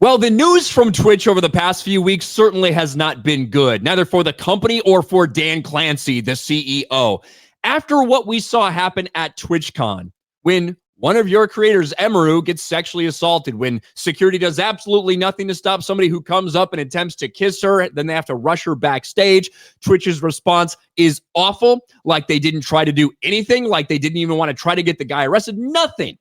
Well, the news from Twitch over the past few weeks certainly has not been good, neither for the company or for Dan Clancy, the CEO. After what we saw happen at TwitchCon, when one of your creators, Emeru, gets sexually assaulted, when security does absolutely nothing to stop somebody who comes up and attempts to kiss her, then they have to rush her backstage. Twitch's response is awful, like they didn't try to do anything, like they didn't even want to try to get the guy arrested. Nothing.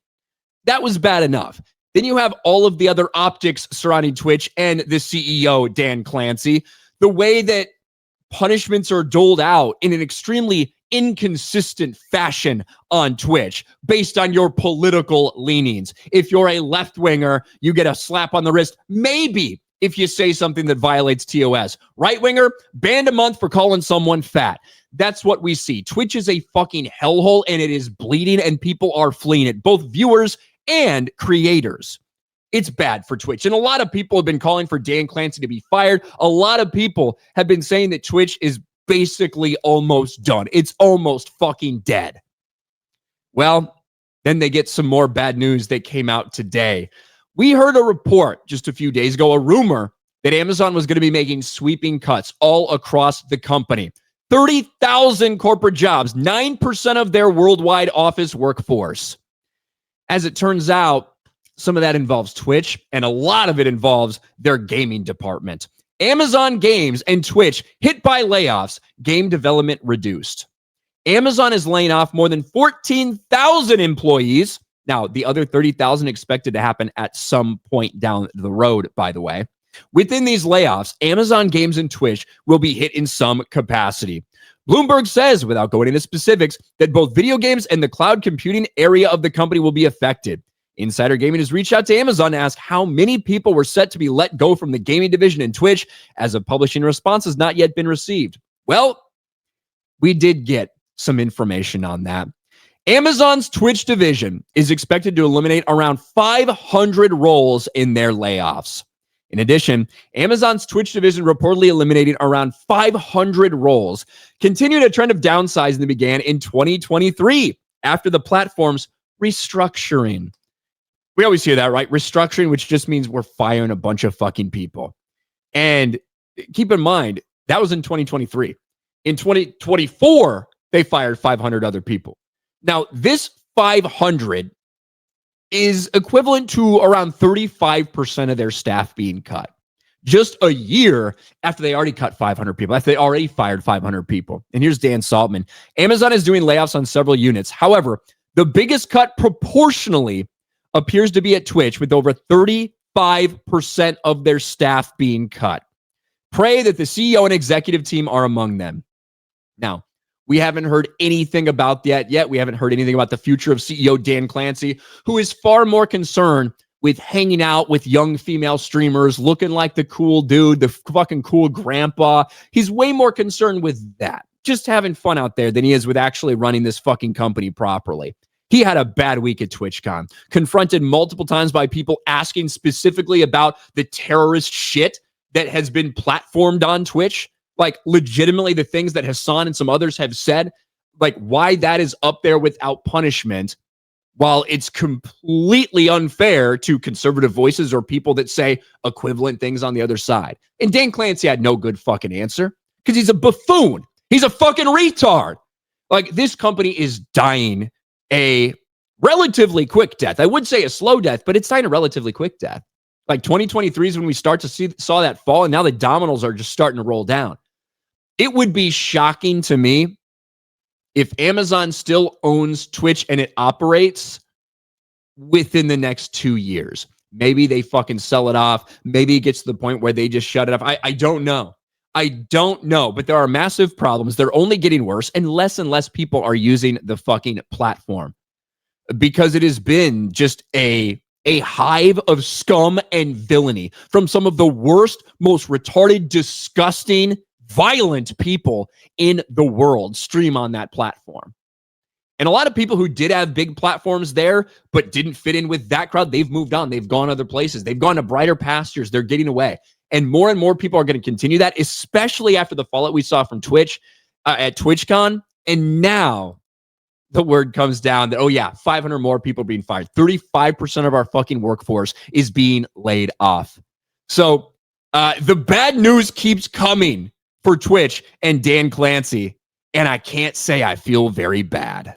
That was bad enough. Then you have all of the other optics surrounding Twitch and the CEO, Dan Clancy. The way that punishments are doled out in an extremely inconsistent fashion on Twitch based on your political leanings. If you're a left-winger, you get a slap on the wrist, maybe if you say something that violates TOS. Right-winger, banned a month for calling someone fat. That's what we see. Twitch is a fucking hellhole, and it is bleeding, and people are fleeing it, both viewers and creators. It's bad for Twitch. And a lot of people have been calling for Dan Clancy to be fired. A lot of people have been saying that Twitch is basically almost done. It's almost fucking dead. Well, then they get some more bad news that came out today. We heard a report just a few days ago, a rumor that Amazon was going to be making sweeping cuts all across the company. 30,000 corporate jobs, 9% of their worldwide office workforce. As it turns out, some of that involves Twitch, and a lot of it involves their gaming department. Amazon Games and Twitch hit by layoffs, game development reduced. Amazon is laying off more than 14,000 employees. Now, the other 30,000 expected to happen at some point down the road, by the way. Within these layoffs, Amazon Games and Twitch will be hit in some capacity. Bloomberg says, without going into specifics, that both video games and the cloud computing area of the company will be affected. Insider Gaming has reached out to Amazon to ask how many people were set to be let go from the gaming division in Twitch, as a publishing response has not yet been received. Well, we did get some information on that. Amazon's Twitch division is expected to eliminate around 500 roles in their layoffs. In addition, Amazon's Twitch division reportedly eliminating around 500 roles, continued a trend of downsizing that began in 2023 after the platform's restructuring. We always hear that, right? Restructuring, which just means we're firing a bunch of fucking people. And keep in mind, that was in 2023. In 2024, they fired 500 other people. Now, this 500 is equivalent to around 35% of their staff being cut. Just a year after they already cut 500 people, after they already fired 500 people. And here's Dan Saltman. Amazon is doing layoffs on several units. However, the biggest cut proportionally appears to be at Twitch, with over 35% of their staff being cut. Pray that the CEO and executive team are among them. Now, we haven't heard anything about that yet. We haven't heard anything about the future of CEO Dan Clancy, who is far more concerned with hanging out with young female streamers, looking like the cool dude, the fucking cool grandpa. He's way more concerned with that, just having fun out there, than he is with actually running this fucking company properly. He had a bad week at TwitchCon, confronted multiple times by people asking specifically about the terrorist shit that has been platformed on Twitch. Like, legitimately the things that Hassan and some others have said, like why that is up there without punishment, while it's completely unfair to conservative voices or people that say equivalent things on the other side. And Dan Clancy had no good fucking answer, because he's a buffoon. He's a fucking retard. Like, this company is dying a relatively quick death. I would say a slow death, but it's dying a relatively quick death. Like, 2023 is when we start to saw that fall, and now the dominoes are just starting to roll down. It would be shocking to me if Amazon still owns Twitch and it operates within the next 2 years. Maybe they fucking sell it off. Maybe it gets to the point where they just shut it off. I don't know. I don't know, but there are massive problems. They're only getting worse, and less people are using the fucking platform, because it has been just a hive of scum and villainy from some of the worst, most retarded, disgusting, violent people in the world stream on that platform. And a lot of people who did have big platforms there but didn't fit in with that crowd, they've moved on. They've gone other places. They've gone to brighter pastures. They're getting away. And more people are going to continue that, especially after the fallout we saw from Twitch at TwitchCon. And now the word comes down that, oh yeah, 500 more people being fired. 35% of our fucking workforce is being laid off. So the bad news keeps coming for Twitch and Dan Clancy, and I can't say I feel very bad.